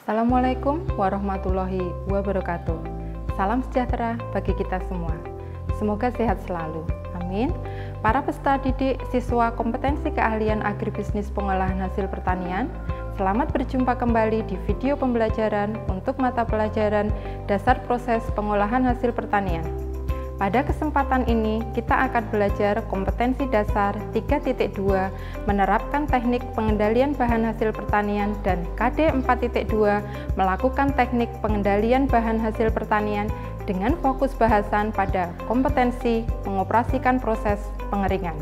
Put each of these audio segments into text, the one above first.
Assalamualaikum warahmatullahi wabarakatuh. Salam sejahtera bagi kita semua. Semoga sehat selalu. Amin. Para peserta didik siswa kompetensi keahlian agribisnis pengolahan hasil pertanian, selamat berjumpa kembali di video pembelajaran untuk mata pelajaran dasar proses pengolahan hasil pertanian. Pada kesempatan ini, kita akan belajar kompetensi dasar 3.2 menerapkan teknik pengendalian bahan hasil pertanian dan KD 4.2 melakukan teknik pengendalian bahan hasil pertanian dengan fokus bahasan pada kompetensi mengoperasikan proses pengeringan.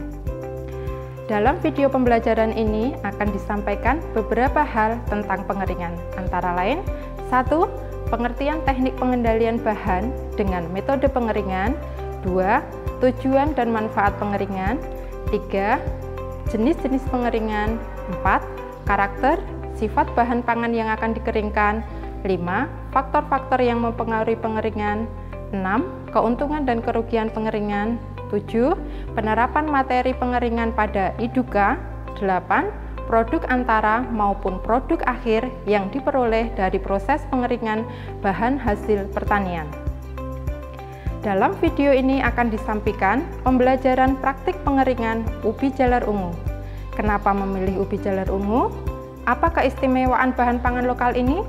Dalam video pembelajaran ini akan disampaikan beberapa hal tentang pengeringan, antara lain 1. Pengertian teknik pengendalian bahan dengan metode pengeringan. 2. Tujuan dan manfaat pengeringan. 3. Jenis-jenis pengeringan. 4. Karakter, sifat bahan pangan yang akan dikeringkan. 5. Faktor-faktor yang mempengaruhi pengeringan. 6. Keuntungan dan kerugian pengeringan. 7. Penerapan materi pengeringan pada IDUKA. 8. Produk antara maupun produk akhir yang diperoleh dari proses pengeringan bahan hasil pertanian. Dalam video ini akan disampaikan pembelajaran praktik pengeringan ubi jalar ungu. Kenapa memilih ubi jalar ungu? Apa keistimewaan bahan pangan lokal ini?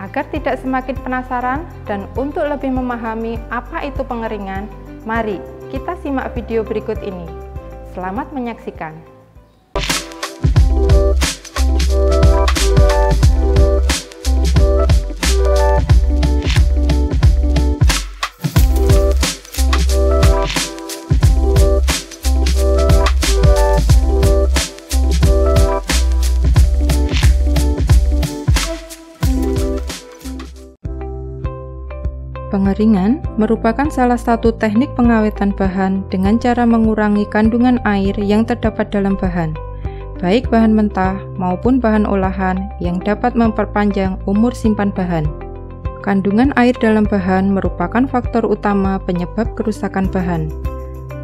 Agar tidak semakin penasaran dan untuk lebih memahami apa itu pengeringan, mari kita simak video berikut ini. Selamat menyaksikan. Pengeringan merupakan salah satu teknik pengawetan bahan dengan cara mengurangi kandungan air yang terdapat dalam bahan, baik bahan mentah maupun bahan olahan yang dapat memperpanjang umur simpan bahan. Kandungan air dalam bahan merupakan faktor utama penyebab kerusakan bahan.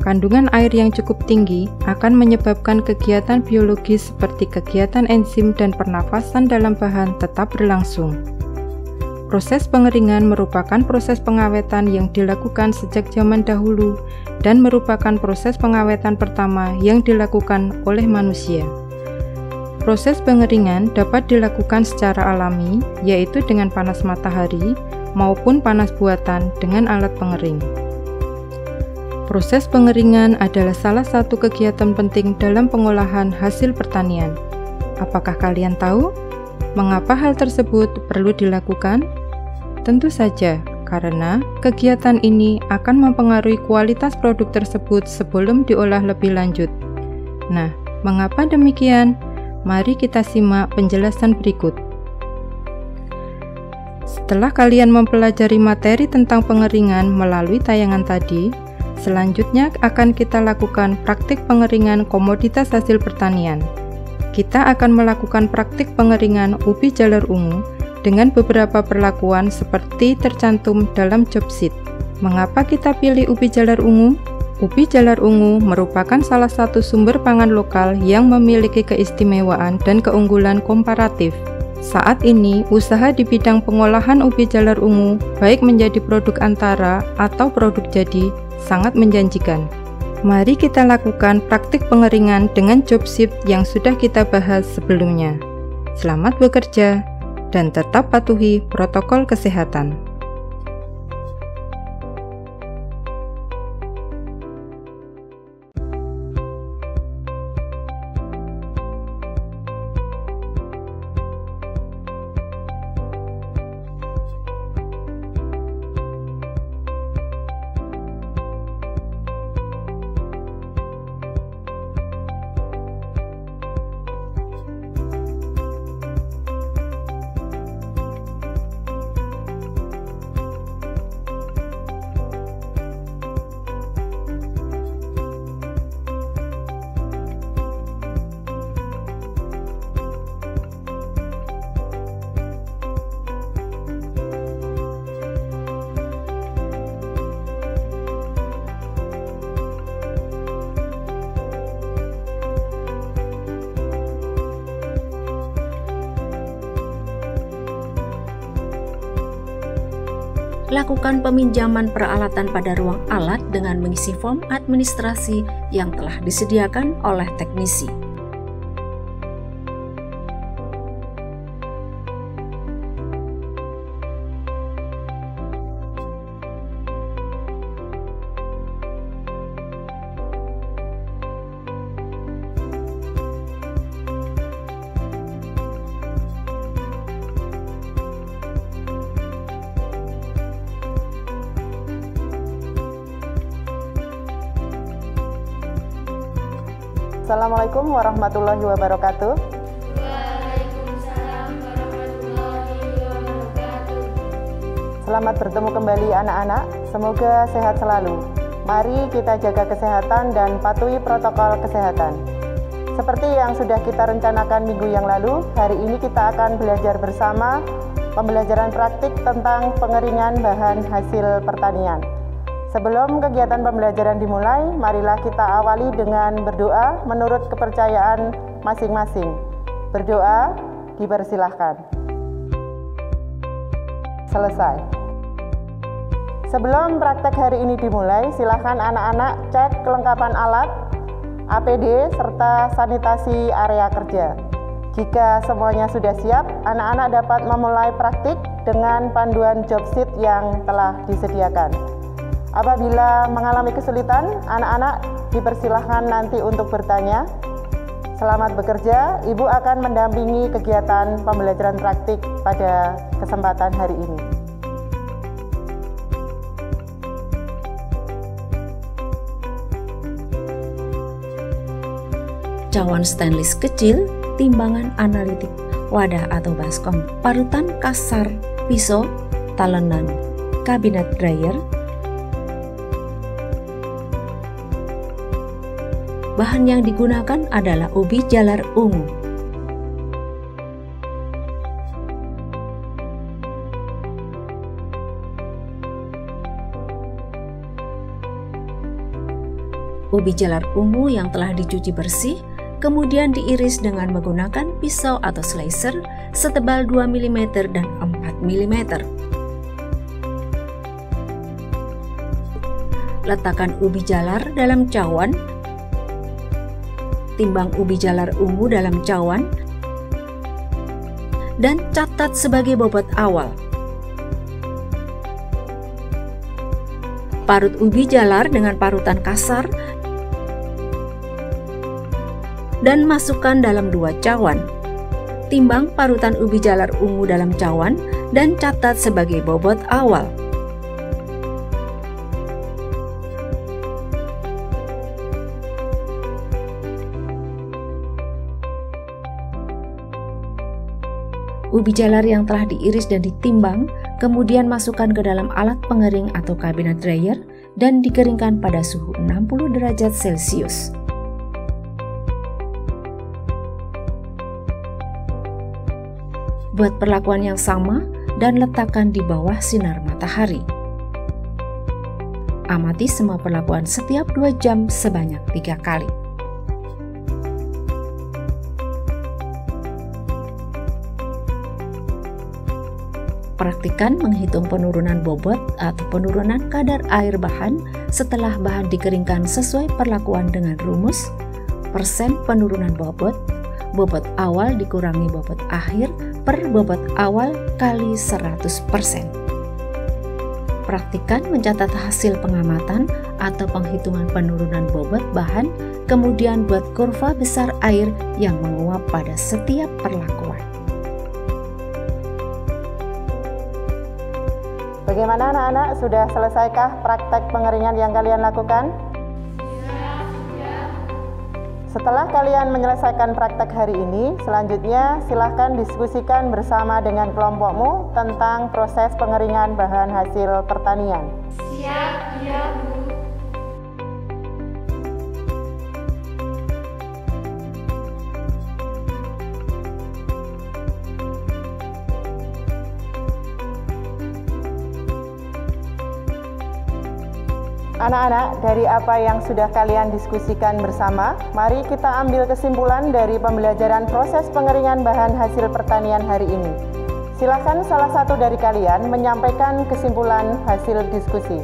Kandungan air yang cukup tinggi akan menyebabkan kegiatan biologis seperti kegiatan enzim dan pernafasan dalam bahan tetap berlangsung. Proses pengeringan merupakan proses pengawetan yang dilakukan sejak zaman dahulu dan merupakan proses pengawetan pertama yang dilakukan oleh manusia. Proses pengeringan dapat dilakukan secara alami, yaitu dengan panas matahari maupun panas buatan dengan alat pengering. Proses pengeringan adalah salah satu kegiatan penting dalam pengolahan hasil pertanian. Apakah kalian tahu mengapa hal tersebut perlu dilakukan? Tentu saja, karena kegiatan ini akan mempengaruhi kualitas produk tersebut sebelum diolah lebih lanjut. Nah, mengapa demikian? Mari kita simak penjelasan berikut. Setelah kalian mempelajari materi tentang pengeringan melalui tayangan tadi, selanjutnya akan kita lakukan praktik pengeringan komoditas hasil pertanian. Kita akan melakukan praktik pengeringan ubi jalar ungu dengan beberapa perlakuan seperti tercantum dalam job sheet. Mengapa kita pilih ubi jalar ungu? Ubi jalar ungu merupakan salah satu sumber pangan lokal yang memiliki keistimewaan dan keunggulan komparatif. Saat ini, usaha di bidang pengolahan ubi jalar ungu, baik menjadi produk antara atau produk jadi, sangat menjanjikan. Mari kita lakukan praktik pengeringan dengan job sheet yang sudah kita bahas sebelumnya. Selamat bekerja dan tetap patuhi protokol kesehatan. lakukan peminjaman peralatan pada ruang alat dengan mengisi form administrasi yang telah disediakan oleh teknisi. Assalamualaikum warahmatullahi wabarakatuh. Waalaikumsalam warahmatullahi wabarakatuh. Selamat bertemu kembali anak-anak, semoga sehat selalu. Mari kita jaga kesehatan dan patuhi protokol kesehatan. Seperti yang sudah kita rencanakan minggu yang lalu, hari ini kita akan belajar bersama pembelajaran praktik tentang pengeringan bahan hasil pertanian. Sebelum kegiatan pembelajaran dimulai, marilah kita awali dengan berdoa menurut kepercayaan masing-masing. Berdoa, dipersilahkan. Selesai. Sebelum praktek hari ini dimulai, silakan anak-anak cek kelengkapan alat, APD, serta sanitasi area kerja. Jika semuanya sudah siap, anak-anak dapat memulai praktik dengan panduan job sheet yang telah disediakan. Apabila mengalami kesulitan, anak-anak dipersilahkan nanti untuk bertanya. Selamat bekerja, Ibu akan mendampingi kegiatan pembelajaran praktik pada kesempatan hari ini. Cawan stainless kecil, timbangan analitik, wadah atau baskom, parutan kasar, pisau, talenan, kabinet dryer. Bahan yang digunakan adalah ubi jalar ungu. Ubi jalar ungu yang telah dicuci bersih, kemudian diiris dengan menggunakan pisau atau slicer setebal 2 mm dan 4 mm. Letakkan ubi jalar dalam cawan, timbang ubi jalar ungu dalam cawan, dan catat sebagai bobot awal. Parut ubi jalar dengan parutan kasar dan masukkan dalam 2 cawan. Timbang parutan ubi jalar ungu dalam cawan dan catat sebagai bobot awal. Ubi jalar yang telah diiris dan ditimbang, kemudian masukkan ke dalam alat pengering atau kabinet dryer dan dikeringkan pada suhu 60 derajat Celcius. Buat perlakuan yang sama dan letakkan di bawah sinar matahari. Amati semua perlakuan setiap 2 jam sebanyak 3 kali. Praktikan menghitung penurunan bobot atau penurunan kadar air bahan setelah bahan dikeringkan sesuai perlakuan dengan rumus persen penurunan bobot, bobot awal dikurangi bobot akhir per bobot awal kali 100%. Praktikan mencatat hasil pengamatan atau penghitungan penurunan bobot bahan, kemudian buat kurva besar air yang menguap pada setiap perlakuan. Bagaimana anak-anak, sudah selesaikah praktek pengeringan yang kalian lakukan? Setelah kalian menyelesaikan praktek hari ini, selanjutnya silahkan diskusikan bersama dengan kelompokmu tentang proses pengeringan bahan hasil pertanian. Siap, ya Bu. Anak-anak, dari apa yang sudah kalian diskusikan bersama, mari kita ambil kesimpulan dari pembelajaran proses pengeringan bahan hasil pertanian hari ini. Silakan salah satu dari kalian menyampaikan kesimpulan hasil diskusi.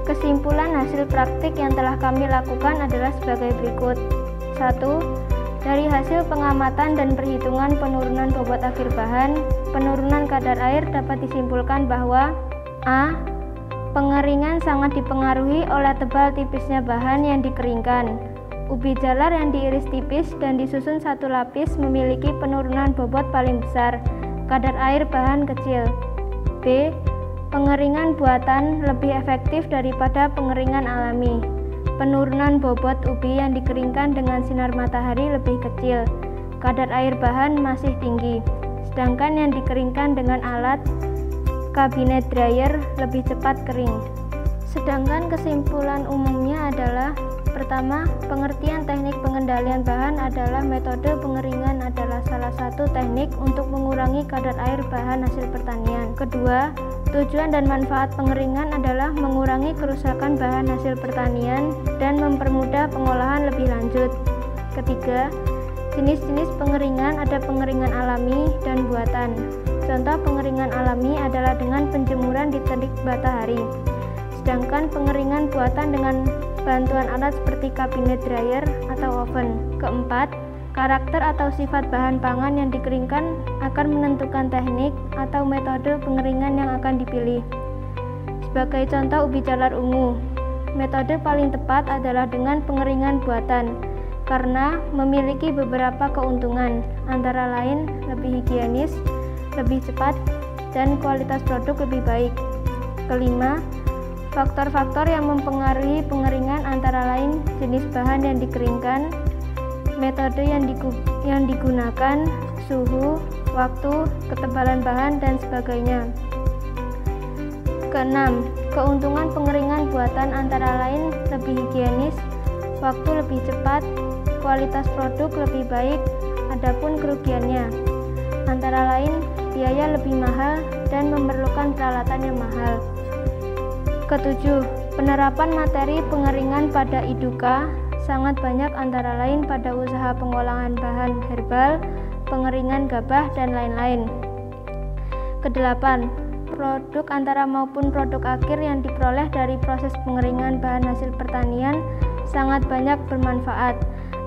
Kesimpulan hasil praktik yang telah kami lakukan adalah sebagai berikut. 1. Dari hasil pengamatan dan perhitungan penurunan bobot akhir bahan, penurunan kadar air dapat disimpulkan bahwa A. Pengeringan sangat dipengaruhi oleh tebal tipisnya bahan yang dikeringkan. Ubi jalar yang diiris tipis dan disusun satu lapis memiliki penurunan bobot paling besar, kadar air bahan kecil. B. Pengeringan buatan lebih efektif daripada pengeringan alami. Penurunan bobot ubi yang dikeringkan dengan sinar matahari lebih kecil, kadar air bahan masih tinggi, sedangkan yang dikeringkan dengan alat cabinet dryer lebih cepat kering. Sedangkan kesimpulan umumnya adalah: pertama, pengertian teknik pengendalian bahan adalah metode pengeringan adalah salah satu teknik untuk mengurangi kadar air bahan hasil pertanian. Kedua, tujuan dan manfaat pengeringan adalah mengurangi kerusakan bahan hasil pertanian dan mempermudah pengolahan lebih lanjut. Ketiga, jenis-jenis pengeringan ada pengeringan alami dan buatan. Contoh pengeringan alami adalah dengan penjemuran di terik matahari. Sedangkan pengeringan buatan dengan bantuan alat seperti cabinet dryer atau oven. Keempat, karakter atau sifat bahan pangan yang dikeringkan akan menentukan teknik atau metode pengeringan yang akan dipilih. Sebagai contoh ubi jalar ungu, metode paling tepat adalah dengan pengeringan buatan karena memiliki beberapa keuntungan, antara lain lebih higienis, lebih cepat, dan kualitas produk lebih baik. Kelima, faktor-faktor yang mempengaruhi pengeringan antara lain jenis bahan yang dikeringkan, metode yang digunakan, suhu, waktu, ketebalan bahan, dan sebagainya. Keenam, keuntungan pengeringan buatan antara lain lebih higienis, waktu lebih cepat, kualitas produk lebih baik. Adapun kerugiannya, antara lain biaya lebih mahal dan memerlukan peralatan yang mahal. Ketujuh, penerapan materi pengeringan pada IDUKA sangat banyak, antara lain pada usaha pengolahan bahan herbal, pengeringan gabah, dan lain-lain. Kedelapan, produk antara maupun produk akhir yang diperoleh dari proses pengeringan bahan hasil pertanian sangat banyak bermanfaat,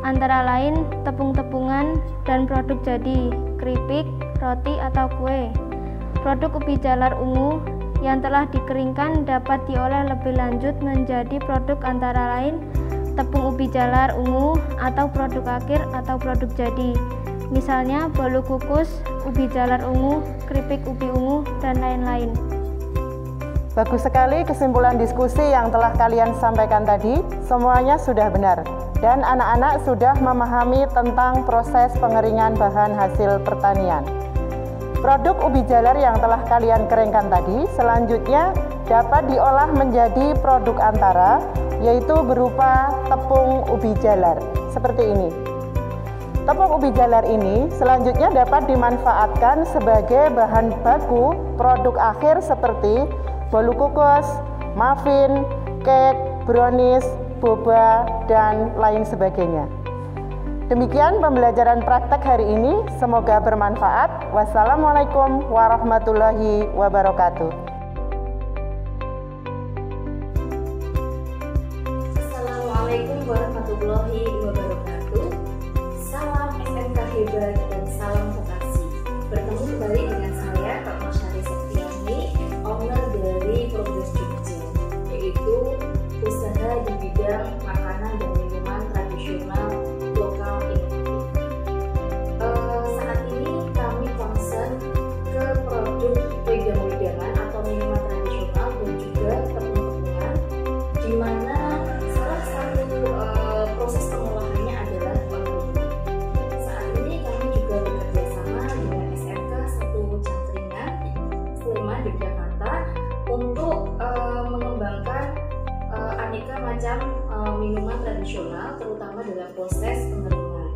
antara lain tepung-tepungan dan produk jadi, keripik, roti, atau kue. Produk ubi jalar ungu yang telah dikeringkan dapat diolah lebih lanjut menjadi produk antara lain tepung ubi jalar ungu atau produk akhir atau produk jadi, misalnya bolu kukus, ubi jalar ungu, keripik ubi ungu, dan lain-lain. Bagus sekali kesimpulan diskusi yang telah kalian sampaikan tadi, semuanya sudah benar dan anak-anak sudah memahami tentang proses pengeringan bahan hasil pertanian. Produk ubi jalar yang telah kalian keringkan tadi selanjutnya dapat diolah menjadi produk antara, yaitu berupa tepung ubi jalar seperti ini. Tepung ubi jalar ini selanjutnya dapat dimanfaatkan sebagai bahan baku produk akhir seperti bolu kukus, muffin, cake, brownies, boba, dan lain sebagainya. Demikian pembelajaran praktek hari ini, semoga bermanfaat. Wassalamualaikum warahmatullahi wabarakatuh. Assalamualaikum warahmatullahi wabarakatuh. Salam SMK hebat dan salam vokasi. Bertemu kembali dengan saya, Kak Masyari Septiani, owner dari Progress Jogja, yaitu usaha di bidang makanan dan minuman tradisional lokal inovatif. Saat ini kami concern ke produk wedang-wedangan atau minuman tradisional dan juga tepung-tepungan, di mana salah satu proses pengolahannya adalah pengeringan. Saat ini kami juga bekerja sama dengan SMK 1 Cangkringan, Sleman, Yogyakarta untuk mengembangkan aneka macam minuman tradisional, terutama dalam proses pengeringan.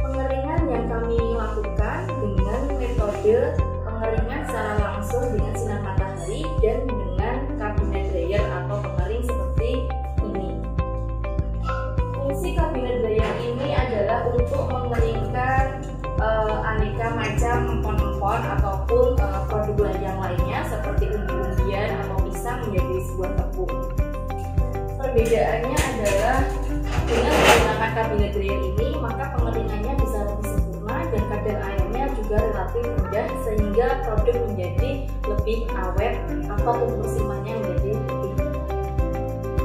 Pengeringan yang kami lakukan dengan metode pengeringan secara langsung dengan sinar matahari dan dengan cabinet dryer atau pengering seperti ini. Fungsi cabinet dryer ini adalah untuk mengeringkan aneka macam empon-empon pisang ataupun produk yang lainnya seperti umbi-umbian atau pisang menjadi sebuah tepung. Perbedaannya adalah dengan menggunakan kabinet dryer ini, maka pengeringannya bisa lebih sempurna dan kadar airnya juga relatif rendah sehingga produk menjadi lebih awet atau umur simpannya menjadi lebih lama.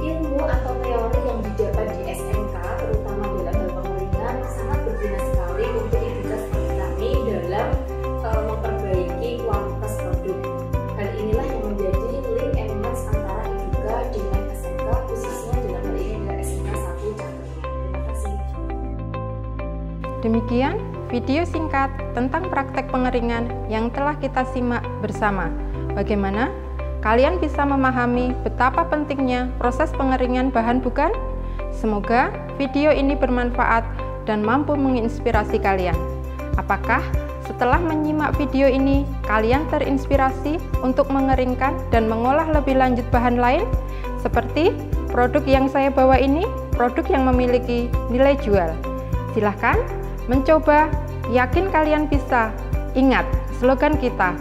Ilmu atau teori yang didapat di SMK terutama dalam hal pengeringan sangat berguna sekali untuk kita seperti kami dalam memperbaiki kualitas produk. Hal inilah yang menjadi link and match antara Eduka dengan SMK, khususnya dalam hal ini adalah SMK 1 Cakra. Terima kasih. Demikian video singkat tentang praktek pengeringan yang telah kita simak bersama. Bagaimana kalian bisa memahami betapa pentingnya proses pengeringan bahan bukan? Semoga video ini bermanfaat dan mampu menginspirasi kalian. Apakah setelah menyimak video ini, kalian terinspirasi untuk mengeringkan dan mengolah lebih lanjut bahan lain? Seperti produk yang saya bawa ini, produk yang memiliki nilai jual. Silahkan mencoba, yakin kalian bisa. Ingat, slogan kita,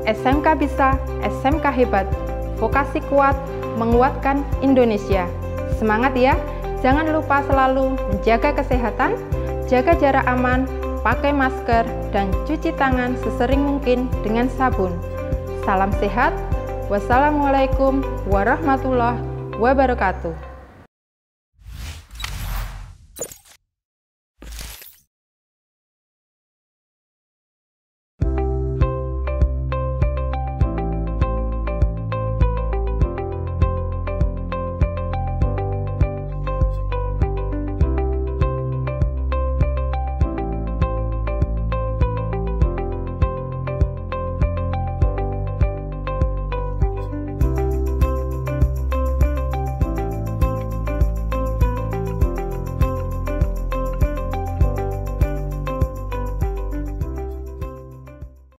SMK bisa, SMK hebat, vokasi kuat, menguatkan Indonesia. Semangat ya, jangan lupa selalu menjaga kesehatan, jaga jarak aman, pakai masker, dan cuci tangan sesering mungkin dengan sabun. Salam sehat, wassalamualaikum warahmatullahi wabarakatuh.